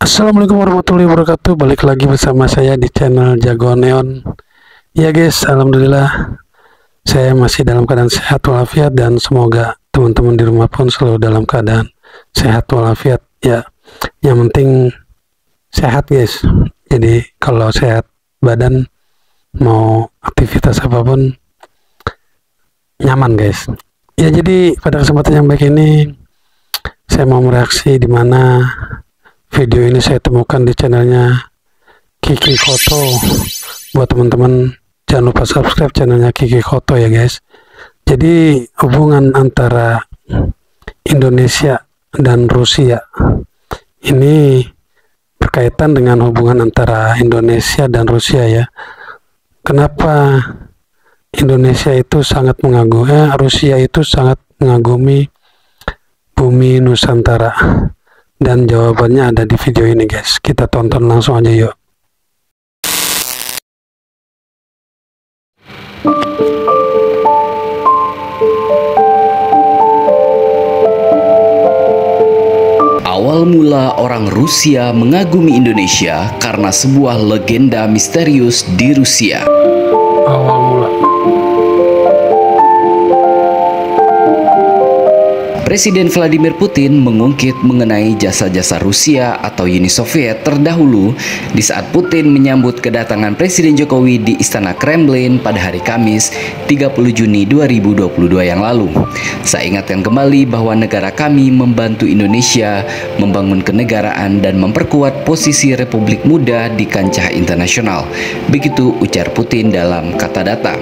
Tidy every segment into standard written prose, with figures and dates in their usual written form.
Assalamualaikum warahmatullahi wabarakatuh. Balik lagi bersama saya di channel Jagoan Neon. Ya guys, alhamdulillah saya masih dalam keadaan sehat walafiat dan semoga teman-teman di rumah pun selalu dalam keadaan sehat walafiat. Ya, yang penting sehat guys. Jadi kalau sehat badan mau aktivitas apapun nyaman guys. Ya jadi pada kesempatan yang baik ini saya mau mereaksi di mana video ini saya temukan di channelnya Kiki Koto. Buat teman-teman jangan lupa subscribe channelnya Kiki Koto ya guys. Jadi hubungan antara Indonesia dan Rusia ini berkaitan dengan hubungan antara Indonesia dan Rusia ya. Kenapa Indonesia itu sangat mengagumi, Rusia itu sangat mengagumi bumi Nusantara? Dan jawabannya ada di video ini guys. Kita tonton langsung aja yuk. Awal mula orang Rusia mengagumi Indonesia karena sebuah legenda misterius di Rusia. Awal mula. Presiden Vladimir Putin mengungkit mengenai jasa-jasa Rusia atau Uni Soviet terdahulu di saat Putin menyambut kedatangan Presiden Jokowi di Istana Kremlin pada hari Kamis 30 Juni 2022 yang lalu. Saya ingatkan kembali bahwa negara kami membantu Indonesia membangun kenegaraan dan memperkuat posisi Republik Muda di kancah internasional. Begitu ujar Putin dalam kata data.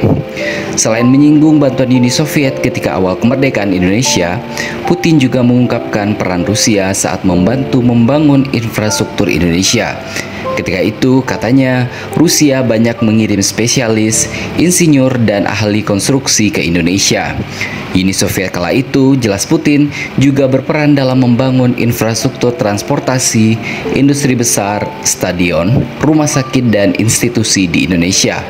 Selain menyinggung bantuan Uni Soviet ketika awal kemerdekaan Indonesia, Putin juga mengungkapkan peran Rusia saat membantu membangun infrastruktur Indonesia. Ketika itu, katanya, Rusia banyak mengirim spesialis, insinyur, dan ahli konstruksi ke Indonesia. Uni Soviet kala itu, jelas Putin, juga berperan dalam membangun infrastruktur transportasi, industri besar, stadion, rumah sakit, dan institusi di Indonesia.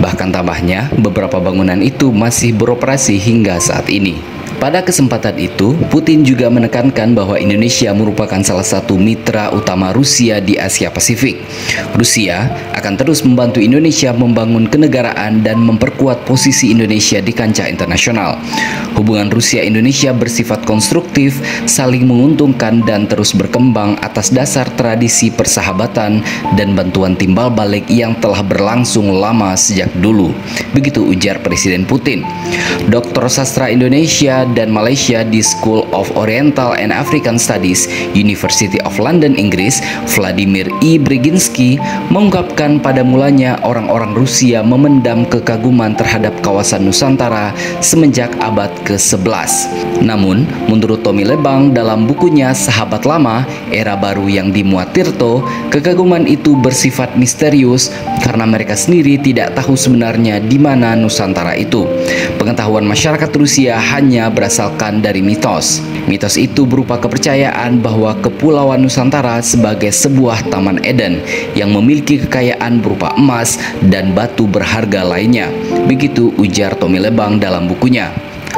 Bahkan tambahnya, beberapa bangunan itu masih beroperasi hingga saat ini. Pada kesempatan itu, Putin juga menekankan bahwa Indonesia merupakan salah satu mitra utama Rusia di Asia Pasifik. Rusia akan terus membantu Indonesia membangun kenegaraan dan memperkuat posisi Indonesia di kancah internasional. Hubungan Rusia-Indonesia bersifat konstruktif, saling menguntungkan, dan terus berkembang atas dasar tradisi persahabatan dan bantuan timbal balik yang telah berlangsung lama sejak dulu. Begitu ujar Presiden Putin. Dr. Sastra Indonesia dan Malaysia di School of Oriental and African Studies, University of London, Inggris, Vladimir I. Brzezinski, mengungkapkan pada mulanya orang-orang Rusia memendam kekaguman terhadap kawasan Nusantara semenjak abad ke-11. Namun, menurut Tommy Lebang dalam bukunya Sahabat Lama, Era Baru yang dimuat Tirto, kekaguman itu bersifat misterius karena mereka sendiri tidak tahu sebenarnya di mana Nusantara itu. Pengetahuan masyarakat Rusia hanya berasalkan dari mitos. Mitos itu berupa kepercayaan bahwa Kepulauan Nusantara sebagai sebuah Taman Eden yang memiliki kekayaan berupa emas dan batu berharga lainnya. Begitu ujar Tommy Lebang dalam bukunya.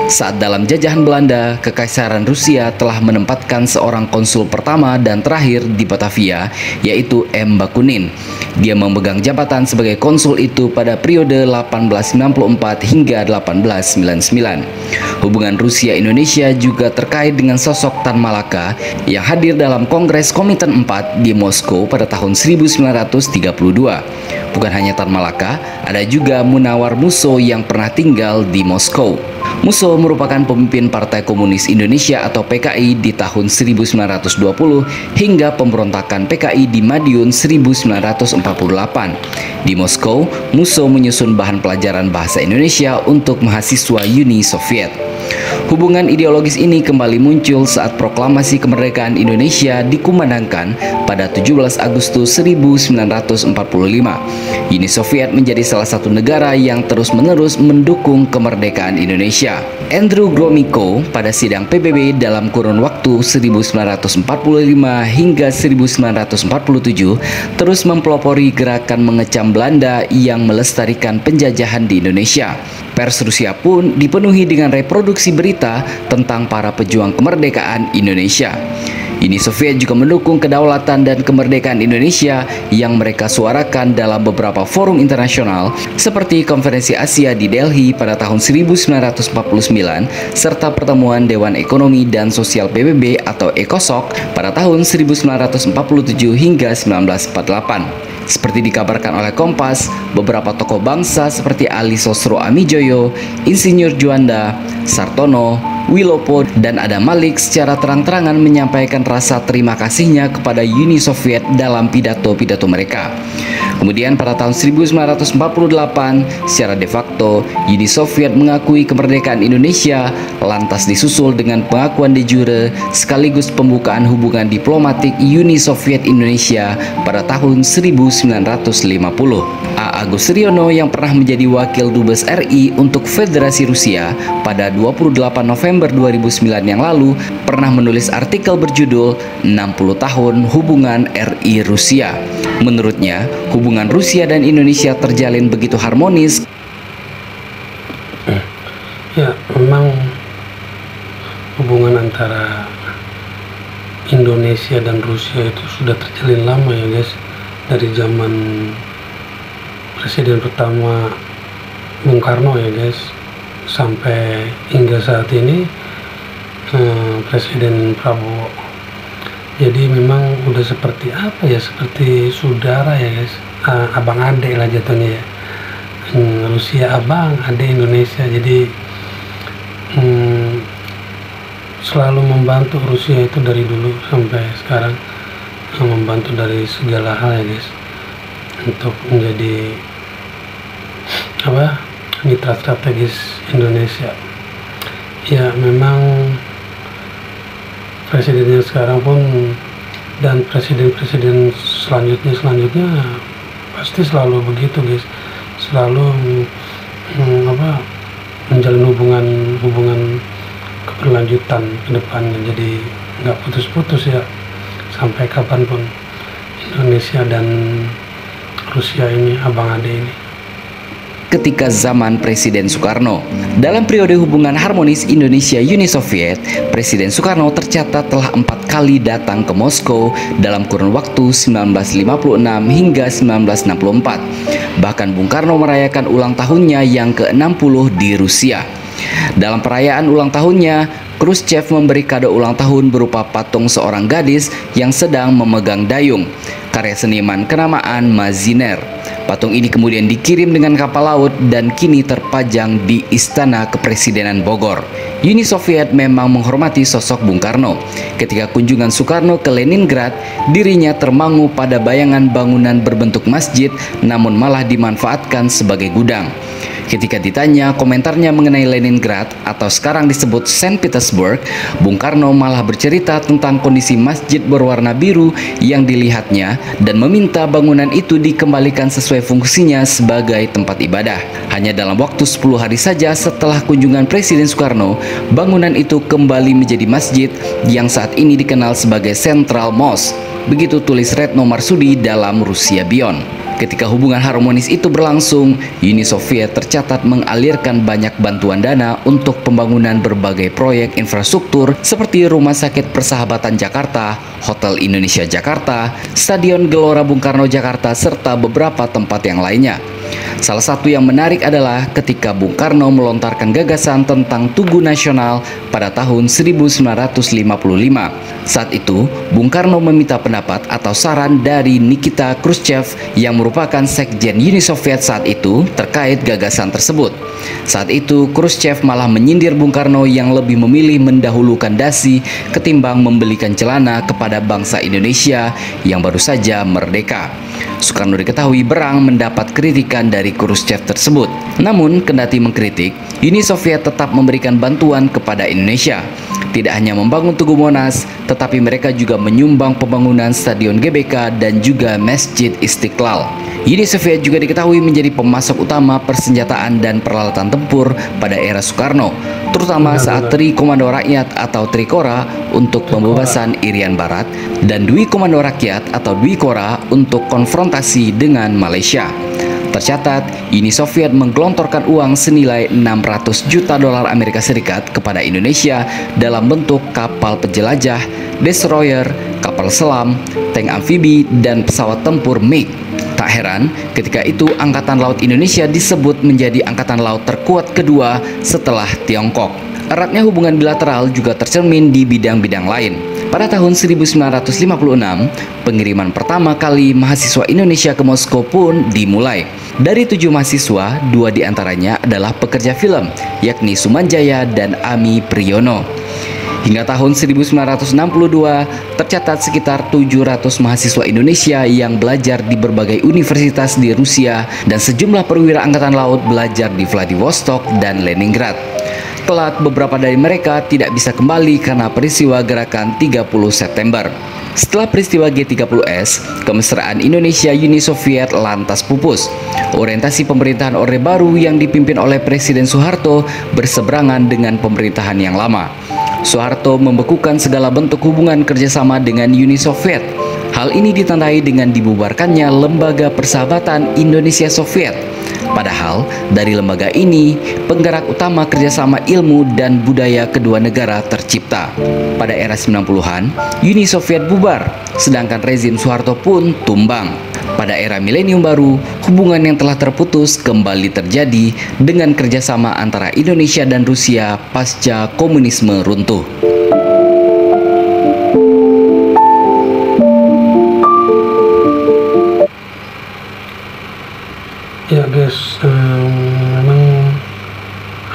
Saat dalam jajahan Belanda, Kekaisaran Rusia telah menempatkan seorang konsul pertama dan terakhir di Batavia, yaitu M. Bakunin. Dia memegang jabatan sebagai konsul itu pada periode 1894 hingga 1899. Hubungan Rusia-Indonesia juga terkait dengan sosok Tan Malaka yang hadir dalam Kongres Kominten 4 di Moskow pada tahun 1932. Bukan hanya Tan Malaka, ada juga Munawar Musso yang pernah tinggal di Moskow. Musso merupakan pemimpin Partai Komunis Indonesia atau PKI di tahun 1920 hingga pemberontakan PKI di Madiun 1948. Di Moskow, Musso menyusun bahan pelajaran bahasa Indonesia untuk mahasiswa Uni Soviet. Hubungan ideologis ini kembali muncul saat proklamasi kemerdekaan Indonesia dikumandangkan pada 17 Agustus 1945. Uni Soviet menjadi salah satu negara yang terus-menerus mendukung kemerdekaan Indonesia. Andrew Gromyko pada sidang PBB dalam kurun waktu 1945 hingga 1947 terus mempelopori gerakan mengecam Belanda yang melestarikan penjajahan di Indonesia. Pers Rusia pun dipenuhi dengan reproduksi berita tentang para pejuang kemerdekaan Indonesia. Uni Soviet juga mendukung kedaulatan dan kemerdekaan Indonesia yang mereka suarakan dalam beberapa forum internasional seperti Konferensi Asia di Delhi pada tahun 1949 serta pertemuan Dewan Ekonomi dan Sosial PBB atau ECOSOC pada tahun 1947 hingga 1948. Seperti dikabarkan oleh Kompas, beberapa tokoh bangsa seperti Ali Sosro Amijoyo, Insinyur Juanda, Sartono, Wilopo, dan Adam Malik secara terang-terangan menyampaikan rasa terima kasihnya kepada Uni Soviet dalam pidato-pidato mereka. Kemudian pada tahun 1948, secara de facto, Uni Soviet mengakui kemerdekaan Indonesia, lantas disusul dengan pengakuan de jure sekaligus pembukaan hubungan diplomatik Uni Soviet Indonesia pada tahun 1950. A. Agus Riono yang pernah menjadi Wakil Dubes RI untuk Federasi Rusia pada 28 November 2009 yang lalu pernah menulis artikel berjudul 60 tahun hubungan RI Rusia. Menurutnya, hubungan Rusia dan Indonesia terjalin begitu harmonis. Ya, memang hubungan antara Indonesia dan Rusia itu sudah terjalin lama ya guys, dari zaman Presiden pertama Bung Karno ya guys, sampai hingga saat ini Presiden Prabowo. Jadi memang udah seperti apa ya, seperti saudara ya guys, abang adek lah jatuhnya ya. Rusia abang, adek Indonesia. Jadi selalu membantu Rusia itu dari dulu sampai sekarang, membantu dari segala hal ya guys, untuk menjadi mitra strategis Indonesia. Ya memang presidennya sekarang pun dan presiden-presiden selanjutnya pasti selalu begitu guys, selalu menjalin hubungan keberlanjutan ke depannya, jadi nggak putus-putus ya sampai kapanpun. Indonesia dan Rusia ini abang ade ini. Ketika zaman Presiden Soekarno. Dalam periode hubungan harmonis Indonesia-Uni Soviet, Presiden Soekarno tercatat telah 4 kali datang ke Moskow dalam kurun waktu 1956 hingga 1964. Bahkan Bung Karno merayakan ulang tahunnya yang ke-60 di Rusia. Dalam perayaan ulang tahunnya, Khrushchev memberi kado ulang tahun berupa patung seorang gadis yang sedang memegang dayung, karya seniman kenamaan Maziner. Patung ini kemudian dikirim dengan kapal laut dan kini terpajang di Istana Kepresidenan Bogor. Uni Soviet memang menghormati sosok Bung Karno. Ketika kunjungan Soekarno ke Leningrad, dirinya termangu pada bayangan bangunan berbentuk masjid, namun malah dimanfaatkan sebagai gudang. Ketika ditanya komentarnya mengenai Leningrad atau sekarang disebut Saint Petersburg, Bung Karno malah bercerita tentang kondisi masjid berwarna biru yang dilihatnya dan meminta bangunan itu dikembalikan sesuai fungsinya sebagai tempat ibadah. Hanya dalam waktu 10 hari saja setelah kunjungan Presiden Soekarno, bangunan itu kembali menjadi masjid yang saat ini dikenal sebagai Central Mosque. Begitu tulis Retno Marsudi dalam Rusia Beyond. Ketika hubungan harmonis itu berlangsung, Uni Soviet tercatat mengalirkan banyak bantuan dana untuk pembangunan berbagai proyek infrastruktur seperti Rumah Sakit Persahabatan Jakarta, Hotel Indonesia Jakarta, Stadion Gelora Bung Karno Jakarta, serta beberapa tempat yang lainnya. Salah satu yang menarik adalah ketika Bung Karno melontarkan gagasan tentang Tugu Nasional pada tahun 1955. Saat itu, Bung Karno meminta pendapat atau saran dari Nikita Khrushchev yang merupakan sekjen Uni Soviet saat itu terkait gagasan tersebut. Saat itu, Khrushchev malah menyindir Bung Karno yang lebih memilih mendahulukan dasi ketimbang membelikan celana kepada bangsa Indonesia yang baru saja merdeka. Soekarno diketahui berang mendapat kritikan dari Khrushchev tersebut. Namun, kendati mengkritik, Uni Soviet tetap memberikan bantuan kepada Indonesia. Tidak hanya membangun Tugu Monas, tetapi mereka juga menyumbang pembangunan Stadion GBK dan juga Masjid Istiqlal. Uni Soviet juga diketahui menjadi pemasok utama persenjataan dan peralatan tempur pada era Soekarno, terutama saat Tri Komando Rakyat atau Trikora untuk pembebasan Irian Barat dan Dwi Komando Rakyat atau Dwikora untuk konfrontasi dengan Malaysia. Tercatat, Uni Soviet menggelontorkan uang senilai 600 juta dolar Amerika Serikat kepada Indonesia dalam bentuk kapal penjelajah destroyer, kapal selam, tank amfibi, dan pesawat tempur MiG. Tak heran, ketika itu Angkatan Laut Indonesia disebut menjadi Angkatan Laut terkuat kedua setelah Tiongkok. Eratnya hubungan bilateral juga tercermin di bidang-bidang lain. Pada tahun 1956, pengiriman pertama kali mahasiswa Indonesia ke Moskow pun dimulai. Dari 7 mahasiswa, 2 diantaranya adalah pekerja film, yakni Sumanjaya dan Ami Priyono. Hingga tahun 1962, tercatat sekitar 700 mahasiswa Indonesia yang belajar di berbagai universitas di Rusia dan sejumlah perwira angkatan laut belajar di Vladivostok dan Leningrad. Kelak, beberapa dari mereka tidak bisa kembali karena peristiwa gerakan 30 September. Setelah peristiwa G30S, kemesraan Indonesia-Uni Soviet lantas pupus. Orientasi pemerintahan Orde Baru yang dipimpin oleh Presiden Soeharto berseberangan dengan pemerintahan yang lama. Soeharto membekukan segala bentuk hubungan kerjasama dengan Uni Soviet. Hal ini ditandai dengan dibubarkannya Lembaga Persahabatan Indonesia-Soviet. Padahal, dari lembaga ini, penggerak utama kerjasama ilmu dan budaya kedua negara tercipta. Pada era 90-an, Uni Soviet bubar, sedangkan rezim Soeharto pun tumbang. Pada era milenium baru, hubungan yang telah terputus kembali terjadi dengan kerjasama antara Indonesia dan Rusia pasca komunisme runtuh. Ya guys, memang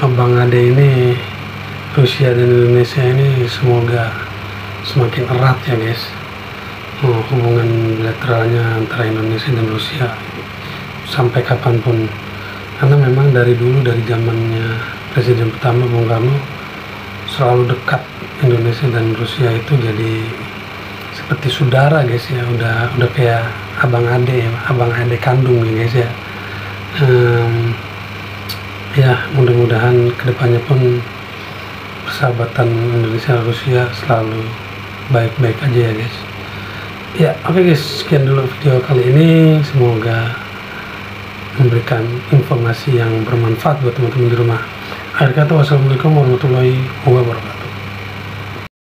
abang ade ini, Rusia dan Indonesia ini semoga semakin erat ya guys. Hubungan bilateralnya antara Indonesia dan Rusia sampai kapanpun, karena memang dari dulu, dari zamannya Presiden pertama Bung Karno, selalu dekat Indonesia dan Rusia itu jadi seperti saudara guys ya, udah kayak abang ade kandung ya guys ya. Ya mudah-mudahan kedepannya pun persahabatan Indonesia Rusia selalu baik-baik aja ya guys. Ya oke guys, sekian dulu video kali ini, semoga memberikan informasi yang bermanfaat buat teman-teman di rumah. Akhir kata, wassalamualaikum warahmatullahi wabarakatuh.